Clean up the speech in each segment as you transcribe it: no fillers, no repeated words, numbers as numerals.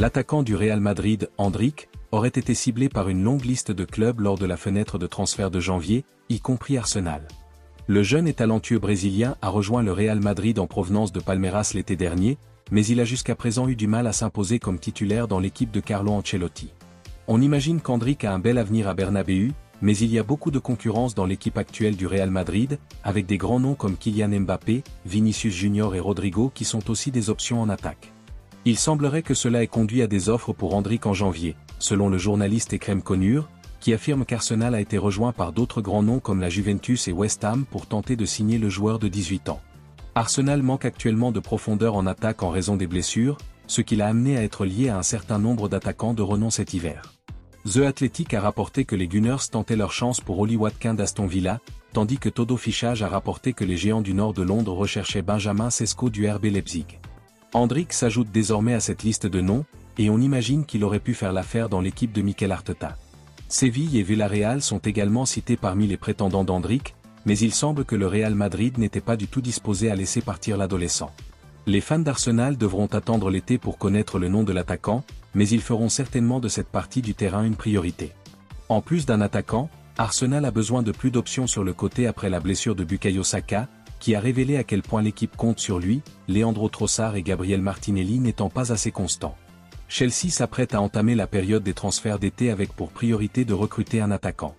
L'attaquant du Real Madrid, Endrick, aurait été ciblé par une longue liste de clubs lors de la fenêtre de transfert de janvier, y compris Arsenal. Le jeune et talentueux Brésilien a rejoint le Real Madrid en provenance de Palmeiras l'été dernier, mais il a jusqu'à présent eu du mal à s'imposer comme titulaire dans l'équipe de Carlo Ancelotti. On imagine qu'Endrick a un bel avenir à Bernabéu, mais il y a beaucoup de concurrence dans l'équipe actuelle du Real Madrid, avec des grands noms comme Kylian Mbappé, Vinicius Junior et Rodrigo qui sont aussi des options en attaque. Il semblerait que cela ait conduit à des offres pour Endrick en janvier, selon le journaliste Ekrem Konur, qui affirme qu'Arsenal a été rejoint par d'autres grands noms comme la Juventus et West Ham pour tenter de signer le joueur de 18 ans. Arsenal manque actuellement de profondeur en attaque en raison des blessures, ce qui l'a amené à être lié à un certain nombre d'attaquants de renom cet hiver. The Athletic a rapporté que les Gunners tentaient leur chance pour Oli Watkins d'Aston Villa, tandis que Todo Fichage a rapporté que les géants du nord de Londres recherchaient Benjamin Sesko du RB Leipzig. Endrick s'ajoute désormais à cette liste de noms, et on imagine qu'il aurait pu faire l'affaire dans l'équipe de Mikel Arteta. Séville et Villarreal sont également cités parmi les prétendants d'Endrick, mais il semble que le Real Madrid n'était pas du tout disposé à laisser partir l'adolescent. Les fans d'Arsenal devront attendre l'été pour connaître le nom de l'attaquant, mais ils feront certainement de cette partie du terrain une priorité. En plus d'un attaquant, Arsenal a besoin de plus d'options sur le côté après la blessure de Bukayo Saka, qui a révélé à quel point l'équipe compte sur lui, Leandro Trossard et Gabriel Martinelli n'étant pas assez constants. Chelsea s'apprête à entamer la période des transferts d'été avec pour priorité de recruter un attaquant.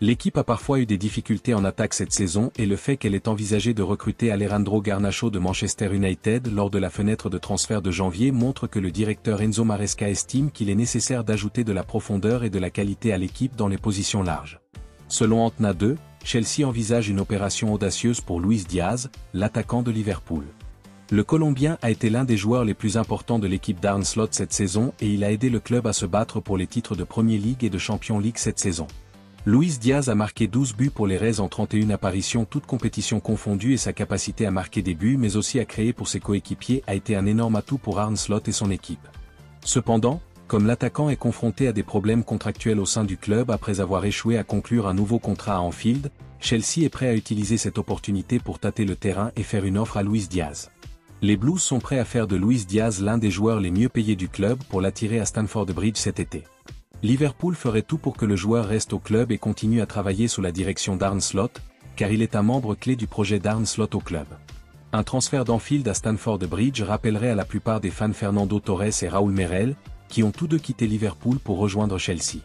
L'équipe a parfois eu des difficultés en attaque cette saison et le fait qu'elle ait envisagé de recruter Alejandro Garnacho de Manchester United lors de la fenêtre de transfert de janvier montre que le directeur Enzo Maresca estime qu'il est nécessaire d'ajouter de la profondeur et de la qualité à l'équipe dans les positions larges. Selon Antena 2, Chelsea envisage une opération audacieuse pour Luis Diaz, l'attaquant de Liverpool. Le Colombien a été l'un des joueurs les plus importants de l'équipe d'Arne Slot cette saison et il a aidé le club à se battre pour les titres de Premier League et de Champions League cette saison. Luis Diaz a marqué 12 buts pour les Reds en 31 apparitions toutes compétitions confondues et sa capacité à marquer des buts mais aussi à créer pour ses coéquipiers a été un énorme atout pour Arne Slot et son équipe. Cependant, comme l'attaquant est confronté à des problèmes contractuels au sein du club après avoir échoué à conclure un nouveau contrat à Anfield, Chelsea est prêt à utiliser cette opportunité pour tâter le terrain et faire une offre à Luis Diaz. Les Blues sont prêts à faire de Luis Diaz l'un des joueurs les mieux payés du club pour l'attirer à Stamford Bridge cet été. Liverpool ferait tout pour que le joueur reste au club et continue à travailler sous la direction d'Arne Slot, car il est un membre clé du projet d'Arne Slot au club. Un transfert d'Anfield à Stamford Bridge rappellerait à la plupart des fans Fernando Torres et Raúl Merel, qui ont tous deux quitté Liverpool pour rejoindre Chelsea.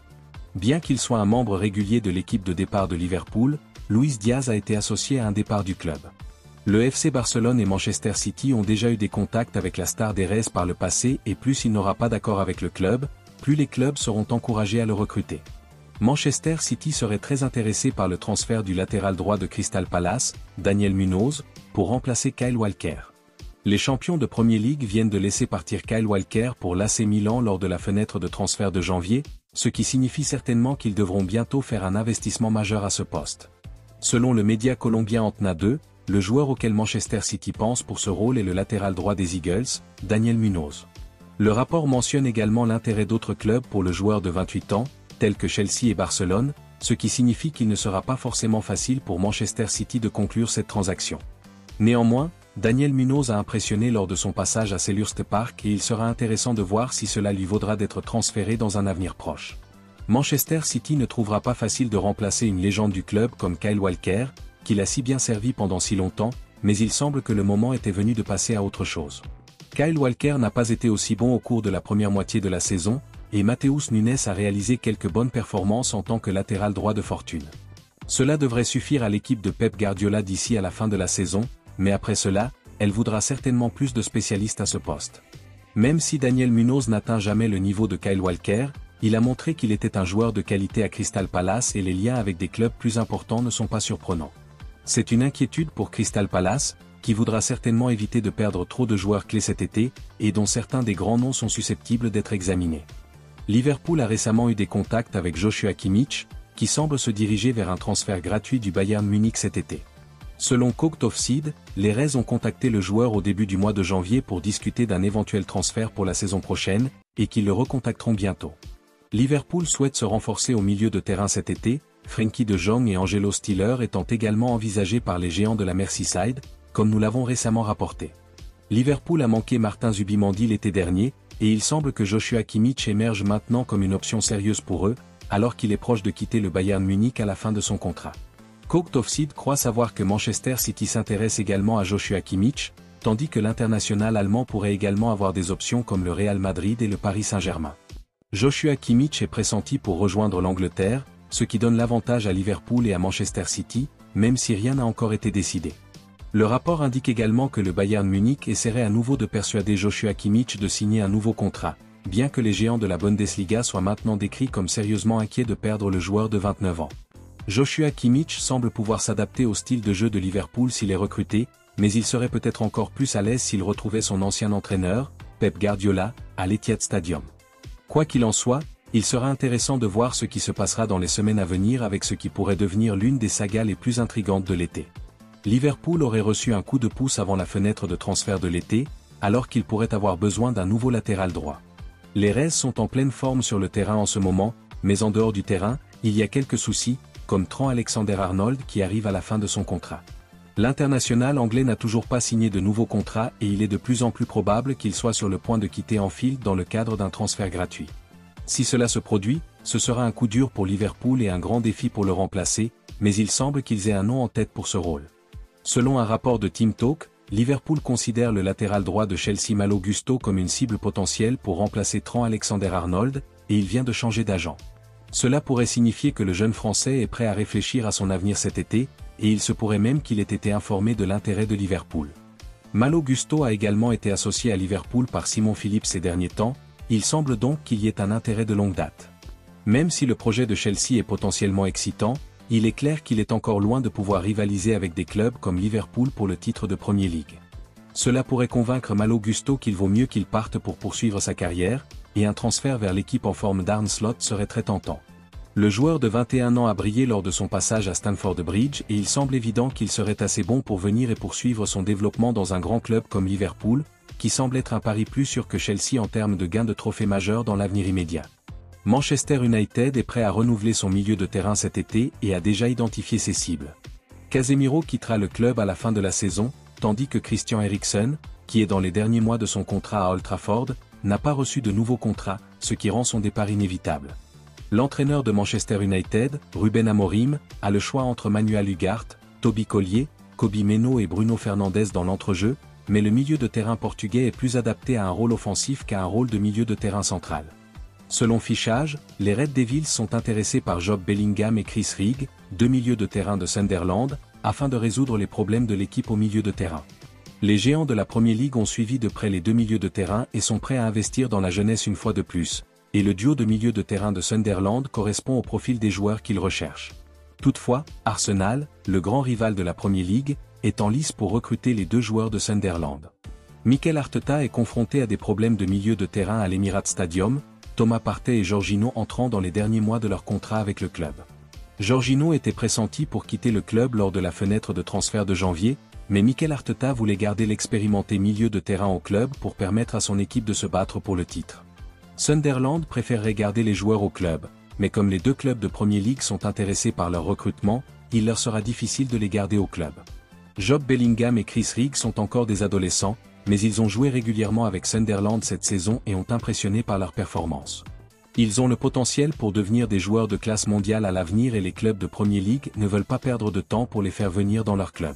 Bien qu'il soit un membre régulier de l'équipe de départ de Liverpool, Luis Diaz a été associé à un départ du club. Le FC Barcelone et Manchester City ont déjà eu des contacts avec la star des Reds par le passé et plus il n'aura pas d'accord avec le club, plus les clubs seront encouragés à le recruter. Manchester City serait très intéressé par le transfert du latéral droit de Crystal Palace, Daniel Munoz, pour remplacer Kyle Walker. Les champions de Premier League viennent de laisser partir Kyle Walker pour l'AC Milan lors de la fenêtre de transfert de janvier, ce qui signifie certainement qu'ils devront bientôt faire un investissement majeur à ce poste. Selon le média colombien Antena 2, le joueur auquel Manchester City pense pour ce rôle est le latéral droit des Eagles, Daniel Munoz. Le rapport mentionne également l'intérêt d'autres clubs pour le joueur de 28 ans, tels que Chelsea et Barcelone, ce qui signifie qu'il ne sera pas forcément facile pour Manchester City de conclure cette transaction. Néanmoins, Daniel Munoz a impressionné lors de son passage à Selhurst Park et il sera intéressant de voir si cela lui vaudra d'être transféré dans un avenir proche. Manchester City ne trouvera pas facile de remplacer une légende du club comme Kyle Walker, qui l'a si bien servi pendant si longtemps, mais il semble que le moment était venu de passer à autre chose. Kyle Walker n'a pas été aussi bon au cours de la première moitié de la saison, et Matheus Nunes a réalisé quelques bonnes performances en tant que latéral droit de fortune. Cela devrait suffire à l'équipe de Pep Guardiola d'ici à la fin de la saison, mais après cela, elle voudra certainement plus de spécialistes à ce poste. Même si Daniel Munoz n'atteint jamais le niveau de Kyle Walker, il a montré qu'il était un joueur de qualité à Crystal Palace et les liens avec des clubs plus importants ne sont pas surprenants. C'est une inquiétude pour Crystal Palace, qui voudra certainement éviter de perdre trop de joueurs clés cet été, et dont certains des grands noms sont susceptibles d'être examinés. Liverpool a récemment eu des contacts avec Joshua Kimmich, qui semble se diriger vers un transfert gratuit du Bayern Munich cet été. Selon Cooked Offside, les Reds ont contacté le joueur au début du mois de janvier pour discuter d'un éventuel transfert pour la saison prochaine, et qu'ils le recontacteront bientôt. Liverpool souhaite se renforcer au milieu de terrain cet été, Frenkie de Jong et Angelo Stiller étant également envisagés par les géants de la Merseyside, comme nous l'avons récemment rapporté. Liverpool a manqué Martin Zubimendi l'été dernier, et il semble que Joshua Kimmich émerge maintenant comme une option sérieuse pour eux, alors qu'il est proche de quitter le Bayern Munich à la fin de son contrat. Coke Offside croit savoir que Manchester City s'intéresse également à Joshua Kimmich, tandis que l'international allemand pourrait également avoir des options comme le Real Madrid et le Paris Saint-Germain. Joshua Kimmich est pressenti pour rejoindre l'Angleterre, ce qui donne l'avantage à Liverpool et à Manchester City, même si rien n'a encore été décidé. Le rapport indique également que le Bayern Munich essaierait à nouveau de persuader Joshua Kimmich de signer un nouveau contrat, bien que les géants de la Bundesliga soient maintenant décrits comme sérieusement inquiets de perdre le joueur de 29 ans. Joshua Kimmich semble pouvoir s'adapter au style de jeu de Liverpool s'il est recruté, mais il serait peut-être encore plus à l'aise s'il retrouvait son ancien entraîneur, Pep Guardiola, à l'Etihad Stadium. Quoi qu'il en soit, il sera intéressant de voir ce qui se passera dans les semaines à venir avec ce qui pourrait devenir l'une des sagas les plus intrigantes de l'été. Liverpool aurait reçu un coup de pouce avant la fenêtre de transfert de l'été, alors qu'il pourrait avoir besoin d'un nouveau latéral droit. Les Reds sont en pleine forme sur le terrain en ce moment, mais en dehors du terrain, il y a quelques soucis, comme Trent Alexander-Arnold qui arrive à la fin de son contrat. L'international anglais n'a toujours pas signé de nouveau contrat et il est de plus en plus probable qu'il soit sur le point de quitter Anfield dans le cadre d'un transfert gratuit. Si cela se produit, ce sera un coup dur pour Liverpool et un grand défi pour le remplacer, mais il semble qu'ils aient un nom en tête pour ce rôle. Selon un rapport de Team Talk, Liverpool considère le latéral droit de Chelsea Malo Gusto comme une cible potentielle pour remplacer Trent Alexander-Arnold, et il vient de changer d'agent. Cela pourrait signifier que le jeune Français est prêt à réfléchir à son avenir cet été, et il se pourrait même qu'il ait été informé de l'intérêt de Liverpool. Malo Gusto a également été associé à Liverpool par Simon Phillips ces derniers temps, il semble donc qu'il y ait un intérêt de longue date. Même si le projet de Chelsea est potentiellement excitant, il est clair qu'il est encore loin de pouvoir rivaliser avec des clubs comme Liverpool pour le titre de Premier League. Cela pourrait convaincre Malo Gusto qu'il vaut mieux qu'il parte pour poursuivre sa carrière, et un transfert vers l'équipe en forme d'Arne Slot serait très tentant. Le joueur de 21 ans a brillé lors de son passage à Stamford Bridge et il semble évident qu'il serait assez bon pour venir et poursuivre son développement dans un grand club comme Liverpool, qui semble être un pari plus sûr que Chelsea en termes de gains de trophées majeurs dans l'avenir immédiat. Manchester United est prêt à renouveler son milieu de terrain cet été et a déjà identifié ses cibles. Casemiro quittera le club à la fin de la saison, tandis que Christian Eriksen, qui est dans les derniers mois de son contrat à Old Trafford, n'a pas reçu de nouveau contrat, ce qui rend son départ inévitable. L'entraîneur de Manchester United, Ruben Amorim, a le choix entre Manuel Ugarte, Toby Collier, Kobbie Mainoo et Bruno Fernandes dans l'entrejeu, mais le milieu de terrain portugais est plus adapté à un rôle offensif qu'à un rôle de milieu de terrain central. Selon Fichage, les Red Devils sont intéressés par Job Bellingham et Chris Rigg, deux milieux de terrain de Sunderland, afin de résoudre les problèmes de l'équipe au milieu de terrain. Les géants de la Premier League ont suivi de près les deux milieux de terrain et sont prêts à investir dans la jeunesse une fois de plus, et le duo de milieux de terrain de Sunderland correspond au profil des joueurs qu'ils recherchent. Toutefois, Arsenal, le grand rival de la Premier League, est en lice pour recruter les deux joueurs de Sunderland. Mikel Arteta est confronté à des problèmes de milieu de terrain à l'Emirates Stadium, Thomas Partey et Jorginho entrant dans les derniers mois de leur contrat avec le club. Jorginho était pressenti pour quitter le club lors de la fenêtre de transfert de janvier, mais Mikel Arteta voulait garder l'expérimenté milieu de terrain au club pour permettre à son équipe de se battre pour le titre. Sunderland préférerait garder les joueurs au club, mais comme les deux clubs de Premier League sont intéressés par leur recrutement, il leur sera difficile de les garder au club. Job Bellingham et Chris Rigg sont encore des adolescents, mais ils ont joué régulièrement avec Sunderland cette saison et ont impressionné par leur performance. Ils ont le potentiel pour devenir des joueurs de classe mondiale à l'avenir et les clubs de Premier League ne veulent pas perdre de temps pour les faire venir dans leur club.